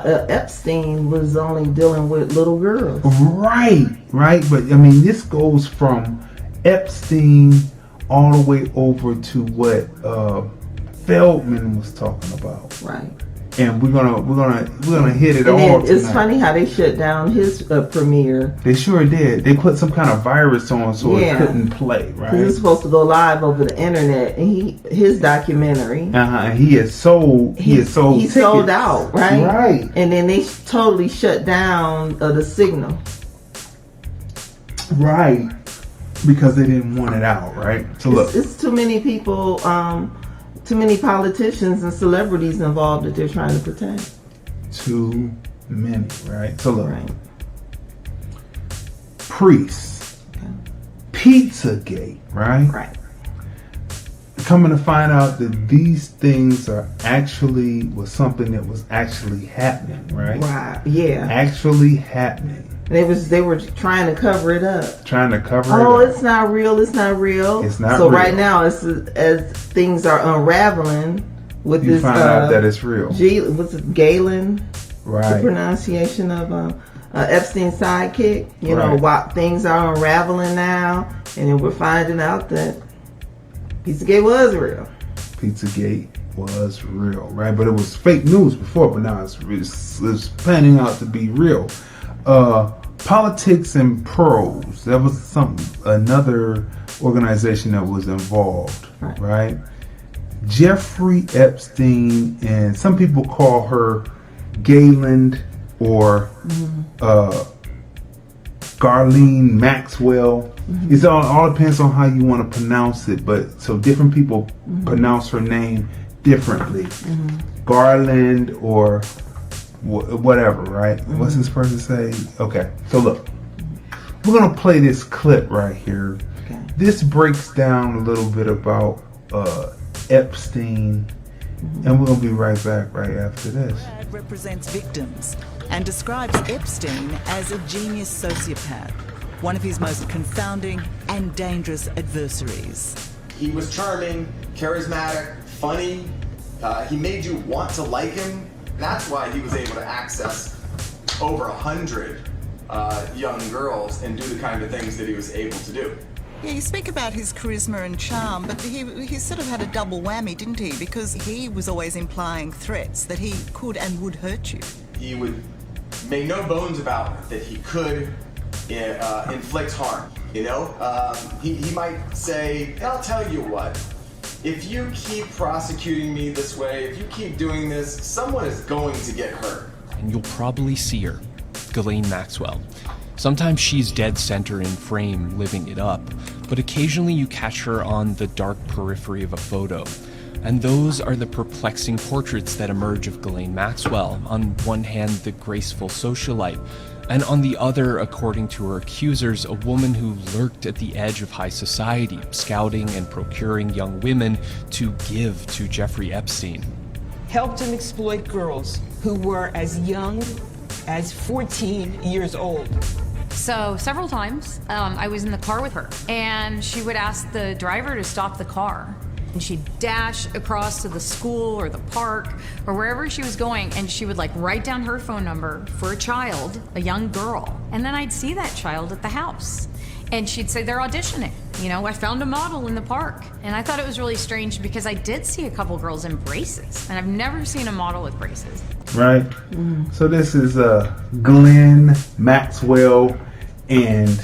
Epstein was only dealing with little girls. Right. But I mean, this goes from Epstein all the way over to what Feldman was talking about. Right. And we're gonna hit it all tonight. It's funny how they shut down his premiere. They sure did. They put some kind of virus on so it couldn't play. Right. He was supposed to go live over the internet, and his documentary. And he is sold. He sold out. Right. Right. And then they totally shut down the signal. Right. Because they didn't want it out. Right. So look, it's too many people. Too many politicians and celebrities involved that they're trying to protect. Too many, right? So look, priests, Pizzagate, right? Right. Coming to find out that these things was something that was actually happening, right? Right. Yeah. Actually happening. They were trying to cover it up. It's not real. It's not real. It's not so real. Right now, as things are unraveling with you this, find out that it's real. What's it, Galen? Right. The pronunciation of Epstein's sidekick. You know, while things are unraveling now, and then we're finding out that Pizzagate was real. Pizzagate was real, right? But it was fake news before, but now it's panning out to be real. Politics and Pros. That was another organization that was involved, right? Jeffrey Epstein, and some people call her Gayland or Ghislaine Maxwell. Mm-hmm. It all depends on how you want to pronounce it, but so different people pronounce her name differently. Garland or whatever, right? What's this person say? Okay, so look, we're gonna play this clip right here. Okay. This breaks down a little bit about Epstein, and we're gonna be right back right after this. Represents victims and describes Epstein as a genius sociopath, one of his most confounding and dangerous adversaries. He was charming, charismatic, funny. He made you want to like him. That's why he was able to access over 100 young girls and do the kind of things that he was able to do. Yeah, you speak about his charisma and charm, but he sort of had a double whammy, didn't he? Because he was always implying threats that he could and would hurt you. He would make no bones about that he could inflict harm, you know? He might say, I'll tell you what, if you keep prosecuting me this way, if you keep doing this, someone is going to get hurt. And you'll probably see her, Ghislaine Maxwell. Sometimes she's dead center in frame, living it up, but occasionally you catch her on the dark periphery of a photo. And those are the perplexing portraits that emerge of Ghislaine Maxwell. On one hand, the graceful socialite, and on the other, according to her accusers, a woman who lurked at the edge of high society, scouting and procuring young women to give to Jeffrey Epstein. Helped him exploit girls who were as young as 14 years old. So several times I was in the car with her, and she would ask the driver to stop the car. And she'd dash across to the school or the park or wherever she was going, and she would like write down her phone number for a child, a young girl. And then I'd see that child at the house. And she'd say, they're auditioning. You know, I found a model in the park. And I thought it was really strange because I did see a couple girls in braces, and I've never seen a model with braces. Right? Mm-hmm. So this is Ghislaine Maxwell and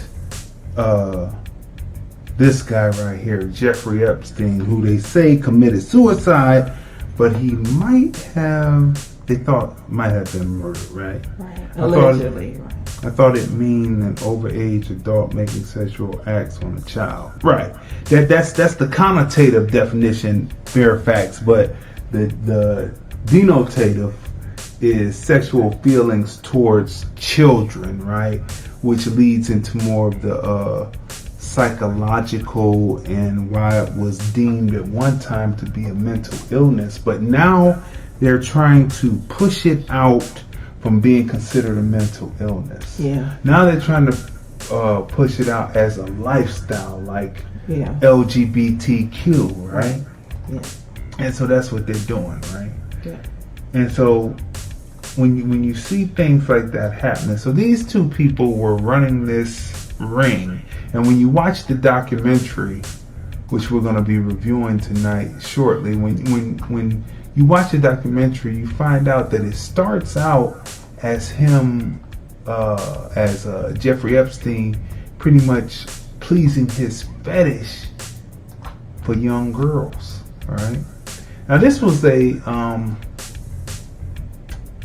this guy right here, Jeffrey Epstein, who they say committed suicide, but he they thought might have been murdered, right? Right. Allegedly. I thought it mean an overage adult making sexual acts on a child. Right. That's the connotative definition, Fairfax, but the denotative is sexual feelings towards children, right? Which leads into more of the psychological and why it was deemed at one time to be a mental illness, but now they're trying to push it out from being considered a mental illness. Yeah. Now they're trying to push it out as a lifestyle, like LGBTQ, right? Yeah. And so that's what they're doing, right? Yeah. And so when you see things like that happening, so these two people were running this ring, and when you watch the documentary, which we're going to be reviewing tonight shortly, when you watch the documentary, you find out that it starts out as him, as Jeffrey Epstein, pretty much pleasing his fetish for young girls. All right. Now this was a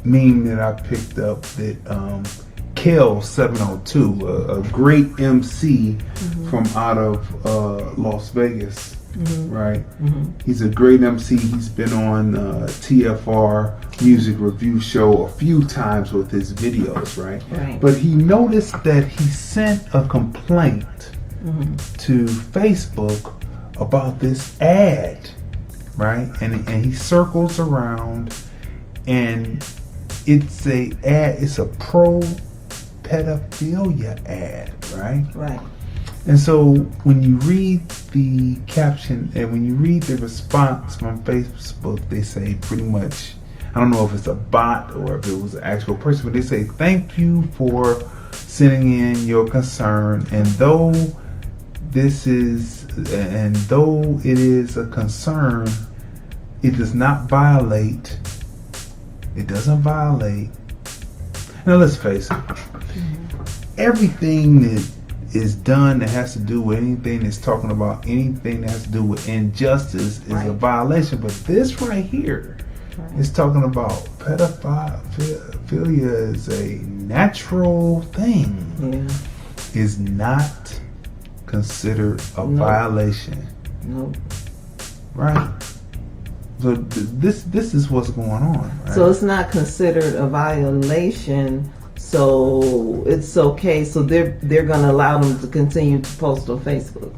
meme that I picked up that Kel702, a great MC from out of Las Vegas, right? He's a great MC. He's been on TFR Music Review Show a few times with his videos, right? But he noticed that he sent a complaint to Facebook about this ad, right? And he circles around, and it's a pro pedophilia ad, right? Right. And so when you read the caption and when you read the response from Facebook, they say pretty much, I don't know if it's a bot or if it was an actual person, but they say, thank you for sending in your concern, and though it is a concern, it doesn't violate. Now let's face it, everything that is done that has to do with anything that's talking about anything that has to do with injustice is a violation. But this right here is talking about pedophilia is a natural thing. Is not considered a violation. Nope. Right? So this is what's going on. Right? So it's not considered a violation. So it's okay. So they're going to allow them to continue to post on Facebook.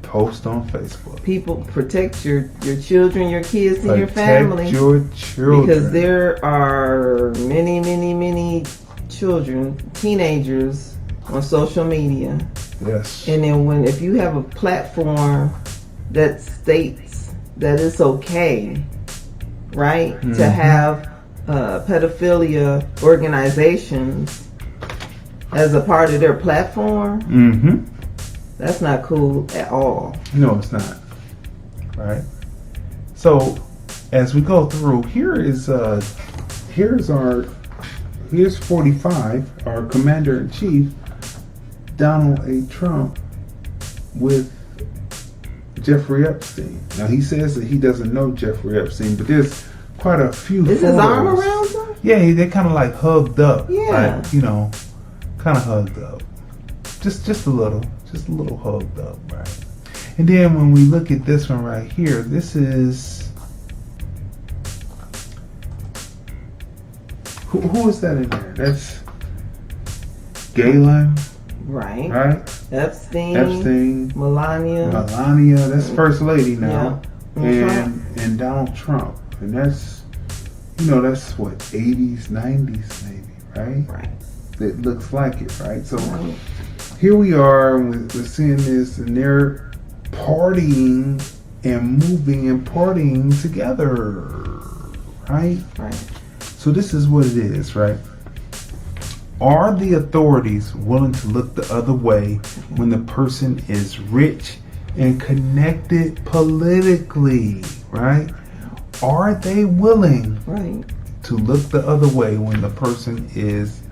Post on Facebook. People, protect your children, your kids, and your family. Protect your children. Because there are many children, teenagers on social media. Yes. And then if you have a platform that states that it's okay, right, to have pedophilia organizations as a part of their platform, that's not cool at all. No, it's not. Right. So as we go through, here's 45, our Commander-in-Chief, Donald A. Trump, with Jeffrey Epstein. Now he says that he doesn't know Jeffrey Epstein, but there's quite a few Is photos. his arm around him? Yeah, they kind of like hugged up. Yeah. Like, kind of hugged up. Just a little hugged up, right? And then when we look at this one right here, this is, who is that in there? That's Galen. Right. Epstein. Melania. That's First Lady now. Yeah. And Donald Trump. And that's what, 80s, 90s maybe, right? Right. It looks like it, right? So here we are, we're seeing this, and they're partying and moving and partying together, right? Right. So this is what it is, right? Are the authorities willing to look the other way when the person is rich and connected politically, right? Are they willing to look the other way when the person is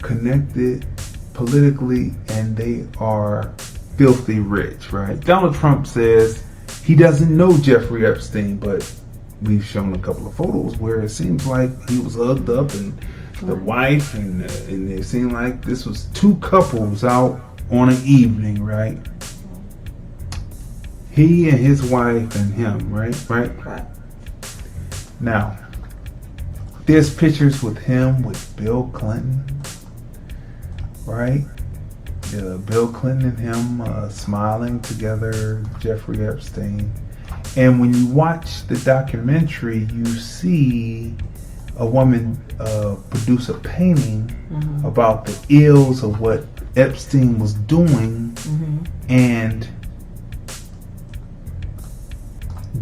connected politically and they are filthy rich, right? Donald Trump says he doesn't know Jeffrey Epstein, but we've shown a couple of photos where it seems like he was hugged up and the wife, and it seemed like this was two couples out on an evening, right? He and his wife and him, right? Now, there's pictures with him with Bill Clinton, right? Bill Clinton and him smiling together, Jeffrey Epstein. And when you watch the documentary, you see a woman produce a painting about the ills of what Epstein was doing, and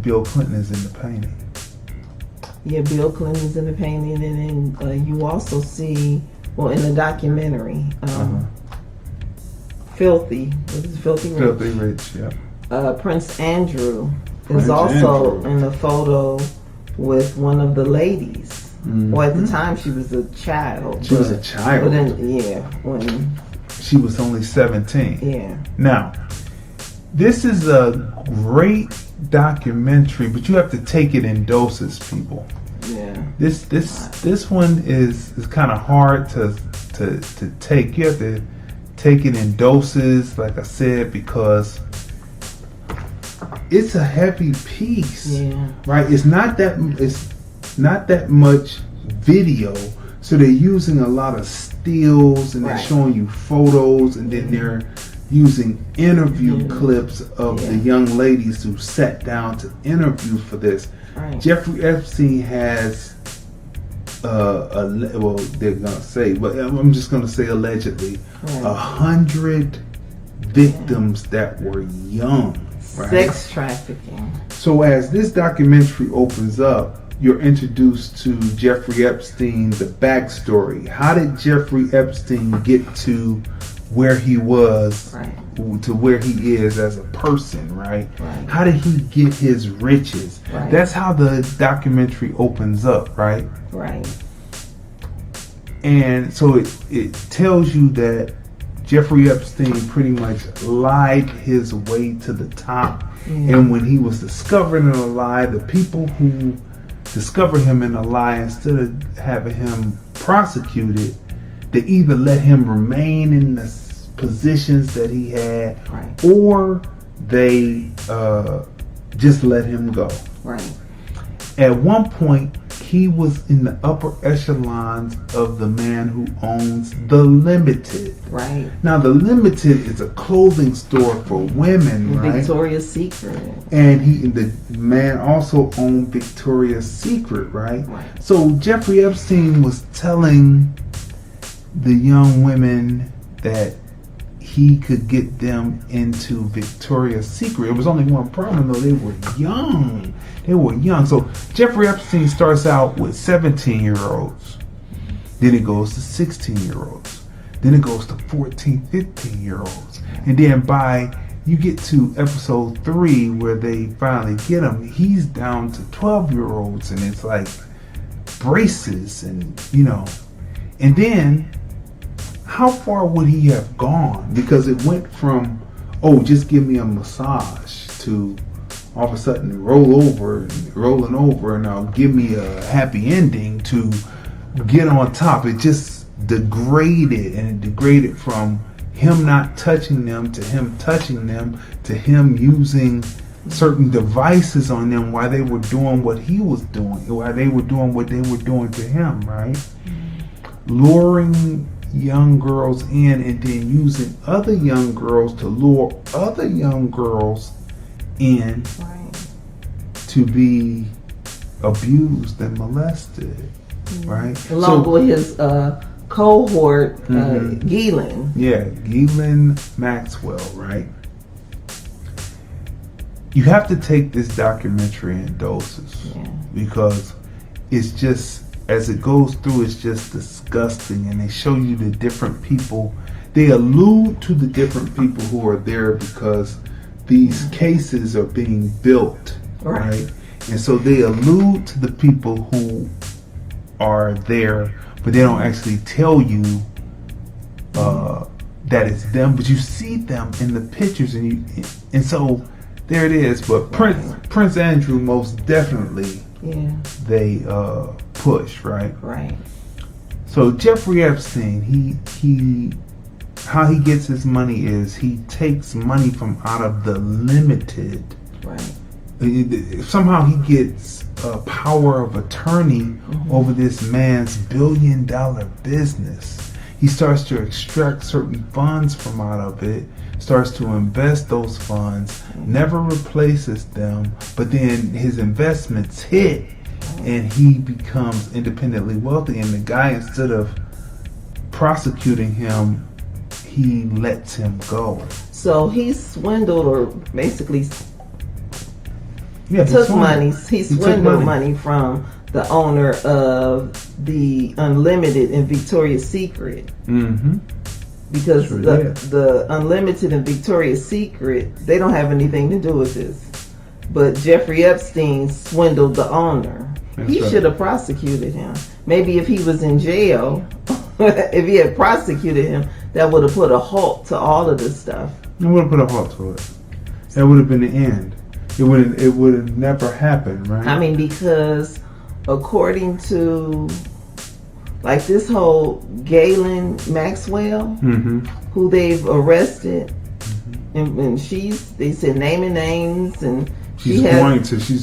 Bill Clinton is in the painting. Yeah, Bill Clinton's in the painting, and then you also see, well, in the documentary, Filthy. What is Filthy Rich? Filthy Rich, yeah. Prince Andrew Prince is also Andrew. in the photo with one of the ladies. Well, at the time she was a child. She was a child. But then, when She was only 17. yeah, Now, this is a great documentary, but you have to take it in doses, people. yeah, This one is kind of hard to take. You have to take it in doses, like I said, because it's a heavy piece, yeah, right? It's not that much video, so they're using a lot of stills, and they're Right. showing you photos, and then they're using interview clips of the young ladies who sat down to interview for this. right. Jeffrey Epstein has well, they're gonna say, but I'm just gonna say allegedly, Right. 100 victims that were young, right? Sex trafficking. So as this documentary opens up, you're introduced to Jeffrey Epstein, the backstory. How did Jeffrey Epstein get to where he was, Right. to where he is as a person, right? Right. How did he get his riches? Right. That's how the documentary opens up, right? Right. And so it tells you that Jeffrey Epstein pretty much lied his way to the top. And when he was discovered in a lie, the people who discovered him in a lie, instead of having him prosecuted, they either let him remain in the positions that he had, Right. or they just let him go. Right. At one point, he was in the upper echelons of the man who owns The Limited. Right. Now, The Limited is a clothing store for women, right? Victoria's Secret. And the man also owned Victoria's Secret, right? Right. So Jeffrey Epstein was telling the young women that he could get them into Victoria's Secret. It was only one problem, though. They were young. So Jeffrey Epstein starts out with 17-year-olds. Then it goes to 16-year-olds. Then it goes to 14, 15-year-olds. And then by you get to episode 3, where they finally get him, he's down to 12-year-olds. And it's like braces and, And then how far would he have gone? Because it went from, just give me a massage, to all of a sudden rolling over, and I'll give me a happy ending, to get on top. It just degraded, and it degraded from him not touching them to him touching them to him using certain devices on them while they were doing what he was doing, while they were doing what they were doing to him, right? Luring young girls in, and then using other young girls to lure other young girls in, Right. to be abused and molested, right? Along with his cohort, Ghislaine. Yeah, Ghislaine Maxwell, right? You have to take this documentary in doses, because it's just, as it goes through, it's just disgusting, and they show you the different people. They allude to the different people who are there because these cases are being built, right? And so they allude to the people who are there, but they don't actually tell you that it's them. But you see them in the pictures, and so there it is. But Prince Andrew, most definitely, they push, right? Right. So Jeffrey Epstein, he how he gets his money is he takes money from out of The Limited. Right. Somehow he gets a power of attorney over this man's $1 billion business. He starts to extract certain funds from out of it, starts to invest those funds, never replaces them, but then his investments hit, and he becomes independently wealthy. And the guy, instead of prosecuting him, he lets him go. So he swindled, or basically Yeah, took money. He swindled money from the owner of the Unlimited in Victoria's Secret. Mm-hmm. Because Sure the Unlimited and Victoria's Secret, they don't have anything to do with this. But Jeffrey Epstein swindled the owner. He should have prosecuted him. Maybe if he was in jail, if he had prosecuted him, that would have put a halt to all of this stuff. It would have put a halt to it. That would have been the end. It would have never happened, right? I mean, because according to like this whole Ghislaine Maxwell, who they've arrested, and they said naming names, and she's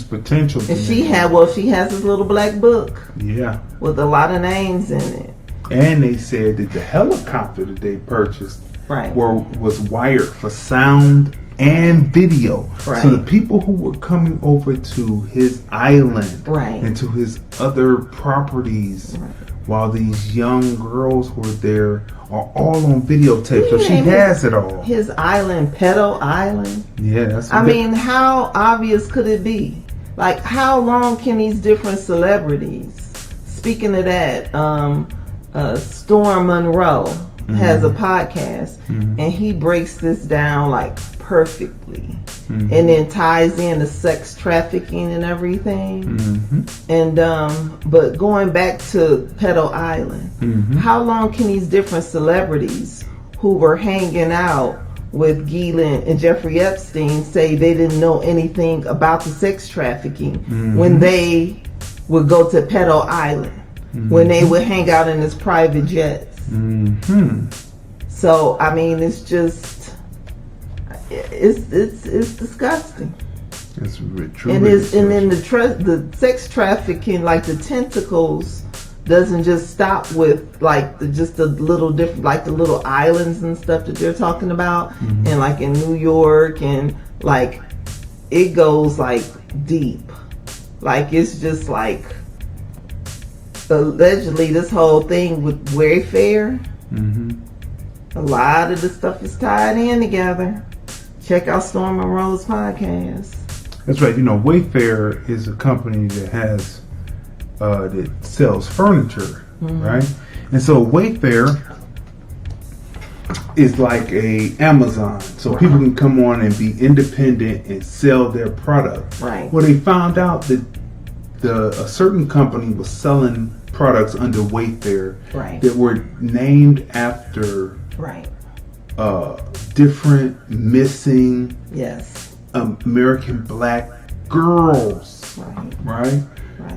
potential. And she has this little black book. Yeah. With a lot of names in it. And they said that the helicopter that they purchased right. was wired for sound and video. Right. So the people who were coming over to his island right. and to his other properties right. while these young girls were there are all on videotape. So she has it all. His island, Pedo Island. Yeah, that's. I mean, how obvious could it be? Like, how long can these different celebrities? Speaking of that, Storm Monroe has a podcast, and he breaks this down like perfectly, and then ties in the sex trafficking and everything. And but going back to Pedo Island, how long can these different celebrities who were hanging out with Ghislaine and Jeffrey Epstein say they didn't know anything about the sex trafficking when they would go to Pedo Island, when they would hang out in his private jets? So I mean, it's just it's disgusting. It's true. And then the sex trafficking, like the tentacles, doesn't just stop with like the little different, like the little islands and stuff that they're talking about, and like in New York, and like it goes like deep. Like it's just like allegedly this whole thing with Wayfair. A lot of the stuff is tied in together. Check out Storm Monroe's podcast. That's right. You know, Wayfair is a company that has that sells furniture, right? And so Wayfair is like a Amazon, so people can come on and be independent and sell their product. Right. Well, they found out that a certain company was selling products under Wayfair that were named after different missing American black girls, right?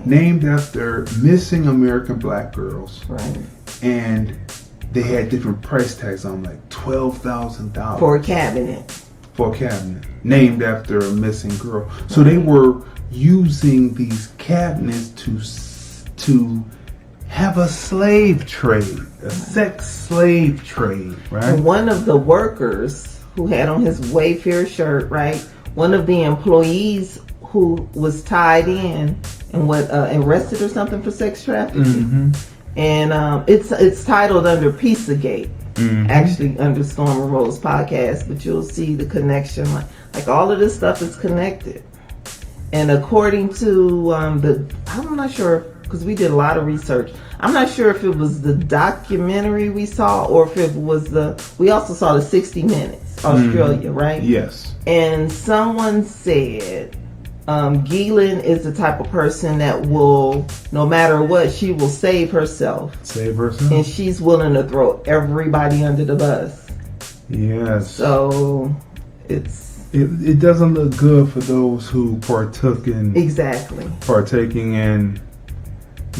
Named after missing American black girls, and they had different price tags on, like $12,000 for a cabinet. Named after a missing girl. So they were using these cabinets to have a slave trade, a sex slave trade, right? And one of the workers who had on his Wayfair shirt, one of the employees who was tied in and arrested or something for sex trafficking, and it's titled under Pizzagate, actually under Storm Monroe's podcast, but you'll see the connection, like all of this stuff is connected. And according to I'm not sure, because we did a lot of research. I'm not sure if it was the documentary we saw or if it was we also saw the 60 Minutes, Australia, right? Yes. And someone said Ghislaine is the type of person that will, no matter what, she will save herself. And she's willing to throw everybody under the bus. Yes. So it doesn't look good for those who partaking in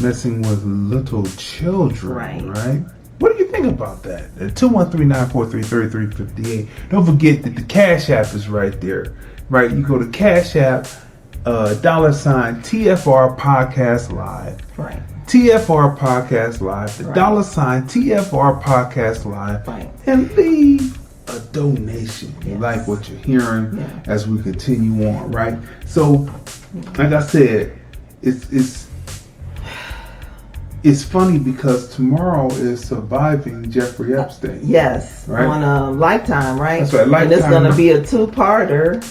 messing with little children, right? What do you think about that? 213-943-3358. Don't forget that the Cash App is right there, right? You go to Cash App, $TFR Podcast Live, TFR Podcast Live, the $TFR Podcast Live, and leave a donation. You like what you're hearing as we continue on, right? So, like I said, it's funny because tomorrow is Surviving Jeffrey Epstein. Yes, right? On Lifetime, right? That's right, Lifetime. And it's going to be a two-parter,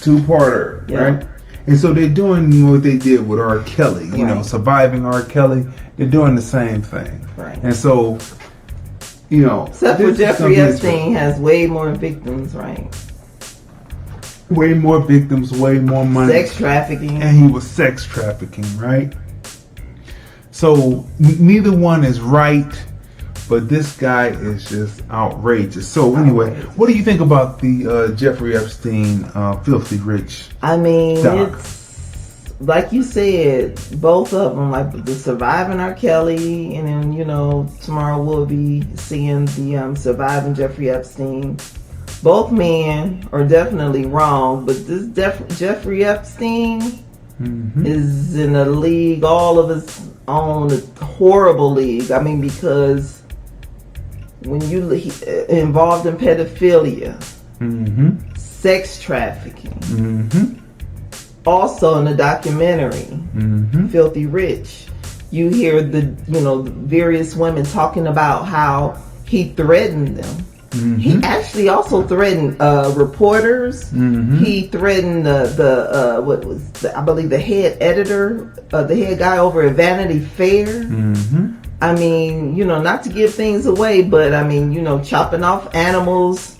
right? And so they're doing what they did with R. Kelly, you know, Right. surviving R. Kelly. They're doing the same thing. Right. And so, you know, Except for this is Jeffrey something that's Epstein has way more victims, right? way more victims, way more money. Sex trafficking. And he was sex trafficking, right? So neither one is right, but this guy is just outrageous. So anyway, what do you think about the Jeffrey Epstein Filthy Rich? I mean, doc? it's like you said, both of them, like the Surviving R. Kelly, and then, you know, tomorrow we'll be seeing the Surviving Jeffrey Epstein. Both men are definitely wrong, but this Jeffrey Epstein is in a league all of his own, a horrible league. I mean, because when you involved in pedophilia, sex trafficking, also in the documentary Filthy Rich, you hear the various women talking about how he threatened them. He actually also threatened reporters. He threatened I believe the head editor, the head guy over at Vanity Fair. I mean, not to give things away, but I mean, chopping off animals'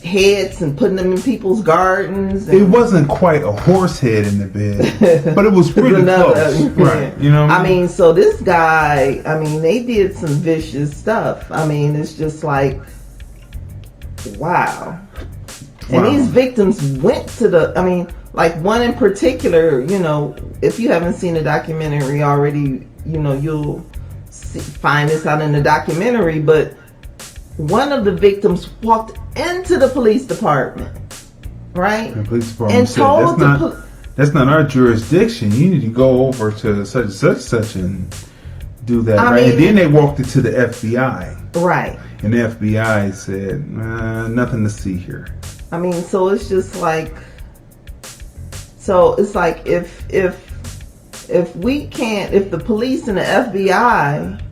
heads and putting them in people's gardens. It wasn't quite a horse head in the bed, but it was pretty close. Right. You know what I mean, so this guy, I mean, they did some vicious stuff. I mean, it's just like, wow. And these victims went to like one in particular, if you haven't seen the documentary already, you'll find this out in the documentary, but one of the victims walked into the police department, right? The police department and said, told that's not our jurisdiction. You need to go over to such and do that, right? mean, and then they walked it to the FBI. Right. And the FBI said, nothing to see here. I mean, so it's just like, if we can't, if the police and the FBI,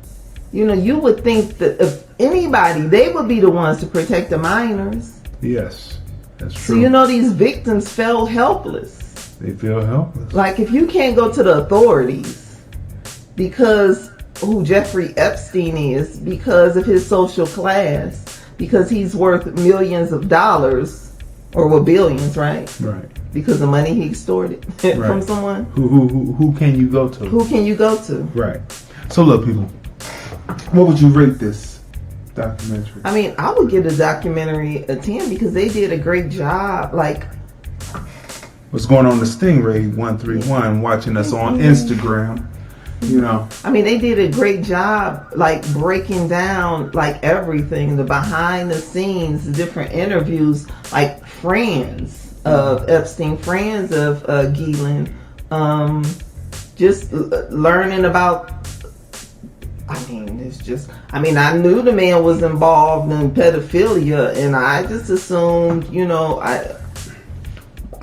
you would think that if anybody, they would be the ones to protect the minors. Yes, that's true. So, these victims felt helpless. They feel helpless. Like, if you can't go to the authorities because who Jeffrey Epstein is, because of his social class, because he's worth millions of dollars, or billions, right? Right. Because the money he extorted from someone. Who can you go to? Who can you go to? Right. So look, people, what would you rate this documentary? I mean, I would give the documentary a 10 because they did a great job. Like, what's going on? The Stingray 131 watching us on Instagram. I mean, they did a great job, like, breaking down, like, everything, the behind the scenes, the different interviews, like, friends of Epstein, friends of Ghislaine, just learning about, I mean, it's just, I mean, I knew the man was involved in pedophilia, and I just assumed,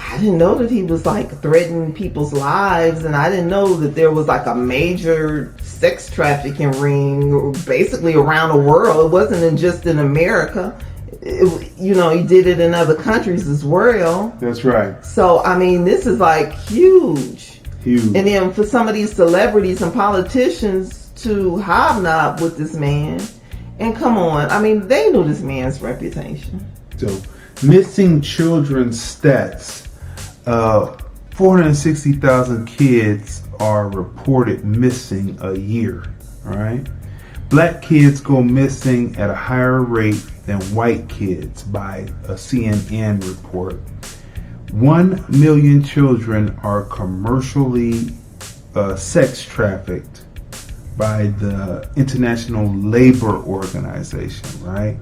I didn't know that he was like threatening people's lives, and I didn't know that there was like a major sex trafficking ring basically around the world. It wasn't just in America. He did it in other countries as well. That's right. So, I mean, this is like huge. Huge. And then for some of these celebrities and politicians to hobnob with this man, and come on, I mean, they knew this man's reputation. So, missing children's stats. 460,000 kids are reported missing a year. All right. Black kids go missing at a higher rate than white kids by a CNN report. 1 million children are commercially sex trafficked by the International Labor Organization, right?